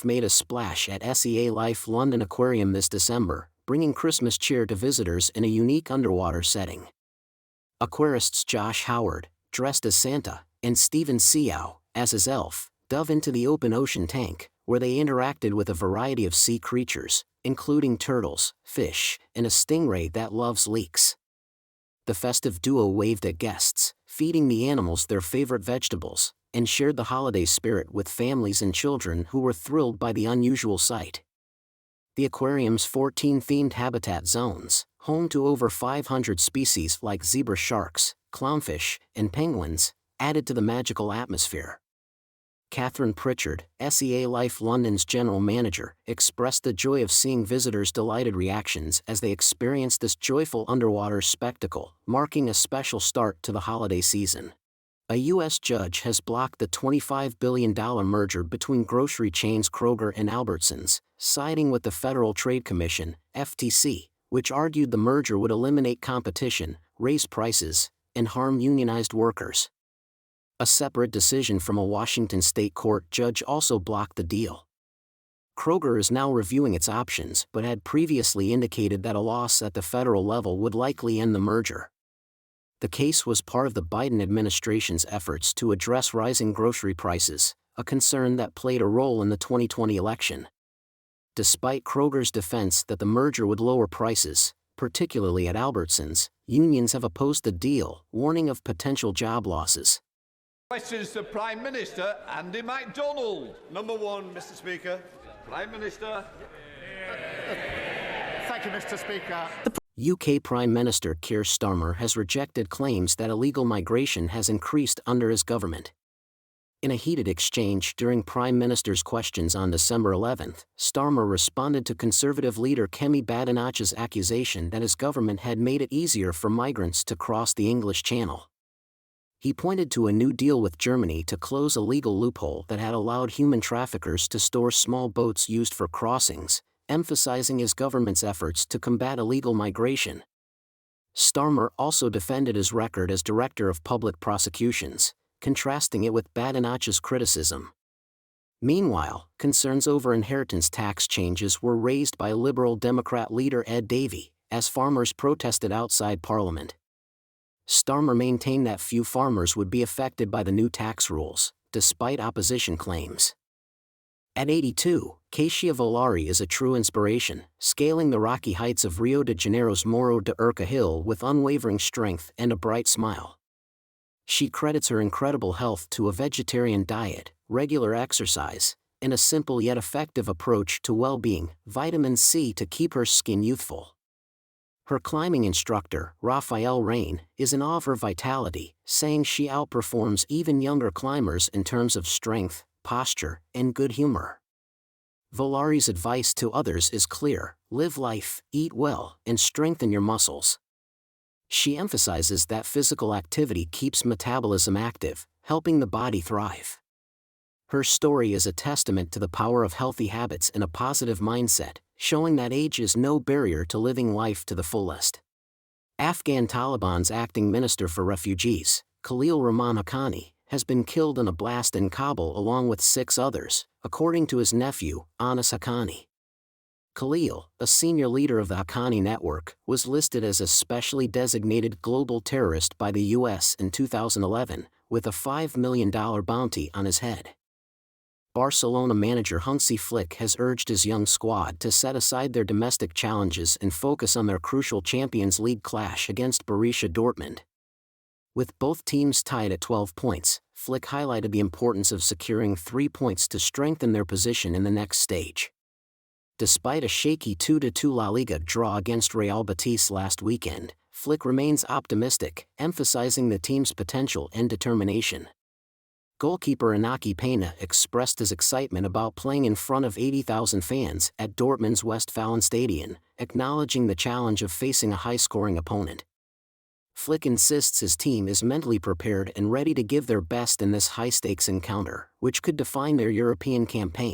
made a splash at SEA LIFE London Aquarium this December, bringing Christmas cheer to visitors in a unique underwater setting. Aquarists Josh Howard, dressed as Santa, and Stephen Seow, as his elf, dove into the open ocean tank, where they interacted with a variety of sea creatures, including turtles, fish, and a stingray that loves leeks. The festive duo waved at guests, feeding the animals their favorite vegetables, and shared the holiday spirit with families and children who were thrilled by the unusual sight. The aquarium's 14 themed habitat zones, home to over 500 species like zebra sharks, clownfish, and penguins, added to the magical atmosphere. Catherine Pritchard, SEA LIFE London's general manager, expressed the joy of seeing visitors' delighted reactions as they experienced this joyful underwater spectacle, marking a special start to the holiday season. A U.S. judge has blocked the $25 billion merger between grocery chains Kroger and Albertsons, siding with the Federal Trade Commission, FTC, which argued the merger would eliminate competition, raise prices, and harm unionized workers. A separate decision from a Washington state court judge also blocked the deal. Kroger is now reviewing its options but had previously indicated that a loss at the federal level would likely end the merger. The case was part of the Biden administration's efforts to address rising grocery prices, a concern that played a role in the 2020 election. Despite Kroger's defense that the merger would lower prices, particularly at Albertsons, unions have opposed the deal, warning of potential job losses. Questions to Prime Minister Andy MacDonald. Number one, Mr. Speaker. Prime Minister. Thank you, Mr. Speaker. UK Prime Minister Keir Starmer has rejected claims that illegal migration has increased under his government. In a heated exchange during Prime Minister's questions on December 11, Starmer responded to Conservative leader Kemi Badenoch's accusation that his government had made it easier for migrants to cross the English Channel. He pointed to a new deal with Germany to close a legal loophole that had allowed human traffickers to store small boats used for crossings, emphasizing his government's efforts to combat illegal migration. Starmer also defended his record as Director of Public Prosecutions, contrasting it with Badenoch's criticism. Meanwhile, concerns over inheritance tax changes were raised by Liberal Democrat leader Ed Davey, as farmers protested outside Parliament. Starmer maintained that few farmers would be affected by the new tax rules, despite opposition claims. At 82, Kasia Volari is a true inspiration, scaling the rocky heights of Rio de Janeiro's Morro de Urca Hill with unwavering strength and a bright smile. She credits her incredible health to a vegetarian diet, regular exercise, and a simple yet effective approach to well-being, vitamin C to keep her skin youthful. Her climbing instructor, Raphael Rain, is in awe of her vitality, saying she outperforms even younger climbers in terms of strength, posture, and good humor. Volari's advice to others is clear: live life, eat well, and strengthen your muscles. She emphasizes that physical activity keeps metabolism active, helping the body thrive. Her story is a testament to the power of healthy habits and a positive mindset, showing that age is no barrier to living life to the fullest. Afghan Taliban's acting Minister for Refugees, Khalil Rahman Haqqani, has been killed in a blast in Kabul along with 6 others, according to his nephew, Anas Haqqani. Khalil, a senior leader of the Haqqani network, was listed as a specially designated global terrorist by the U.S. in 2011, with a $5 million bounty on his head. Barcelona manager Hansi has urged his young squad to set aside their domestic challenges and focus on their crucial Champions League clash against Borussia Dortmund. With both teams tied at 12 points, Flick highlighted the importance of securing 3 points to strengthen their position in the next stage. Despite a shaky 2-2 La Liga draw against Real Betis last weekend, Flick remains optimistic, emphasizing the team's potential and determination. Goalkeeper Inaki Peña expressed his excitement about playing in front of 80,000 fans at Dortmund's Westfalenstadion, acknowledging the challenge of facing a high-scoring opponent. Flick insists his team is mentally prepared and ready to give their best in this high-stakes encounter, which could define their European campaign.